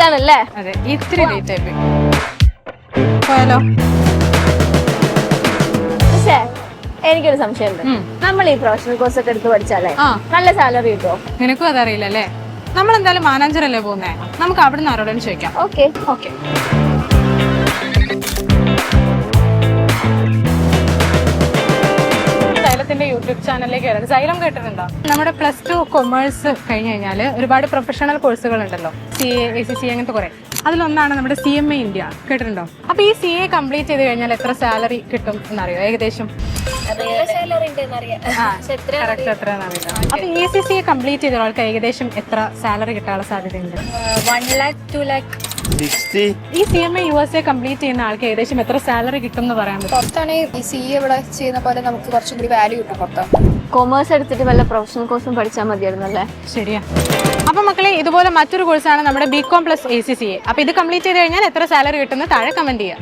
ആണല്ലേ? അതെ, ഇത്തിരി ലേറ്റ് ആയി പോയാലോ? പക്ഷേ എനിക്കൊരു സംശയമുണ്ട്. നമ്മൾ ഈ പ്രൊഫഷണൽ കോഴ്സ് ഒക്കെ എടുത്ത് പഠിച്ചാലേ നല്ല സാലറി കിട്ടുമോ? നിനക്കും അതറിയില്ല അല്ലേ? നമ്മൾ എന്തായാലും മാനാഞ്ചറല്ലേ പോകുന്നേ, നമുക്ക് അവിടെ നിന്ന് ആരോടും ചോദിക്കാം. Okay okay. സൈലത്തിന്റെ യൂട്യൂബ് ചാനലിലേക്ക് വരാം. സൈലം കേട്ടിട്ടുണ്ടോ? നമ്മുടെ +2 കൊമേഴ്സ് കഴിഞ്ഞ് കഴിഞ്ഞാൽ ഒരുപാട് പ്രൊഫഷണൽ കോഴ്സുകൾ ഉണ്ടല്ലോ, CA, ACC അങ്ങനത്തെ കുറെ. അതിലൊന്നാണ് നമ്മുടെ CMA ഇന്ത്യ. കേട്ടിട്ടുണ്ടോ? അപ്പൊ ഈ CA കംപ്ലീറ്റ് ചെയ്ത് കഴിഞ്ഞാൽ എത്ര സാലറി കിട്ടും എന്നറിയോ ഏകദേശം? അപ്പൊ ECCA കംപ്ലീറ്റ് ചെയ്ത ഒരാൾക്ക് ഏകദേശം എത്ര സാലറി കിട്ടാനുള്ള സാധ്യതയുണ്ട്? 1 lakh 2 lakh. ഈ CMA USA കംപ്ലീറ്റ് ചെയ്യുന്ന ആൾക്ക് ഏകദേശം എത്ര സാലറി കിട്ടും എന്ന് പറയാൻ പറ്റും? പുറത്താണെങ്കിൽ ഈ CA ഇവിടെ ചെയ്യുന്ന പോലെ നമുക്ക് കുറച്ചും കൂടി വാല്യൂ കിട്ടും പുറത്താണ്. കൊമേഴ്സ് എടുത്തിട്ട് വല്ല പ്രൊഫഷണൽ കോഴ്സും പഠിച്ചാൽ മതിയായിരുന്നല്ലേ? ശരിയാ. അപ്പൊ മക്കളെ, ഇതുപോലെ മറ്റൊരു കോഴ്സാണ് നമ്മുടെ BCom + ACCA. അപ്പൊ ഇത് കംപ്ലീറ്റ് ചെയ്ത് കഴിഞ്ഞാൽ എത്ര സാലറി കിട്ടുന്ന താഴെ കമന്റ് ചെയ്യാം.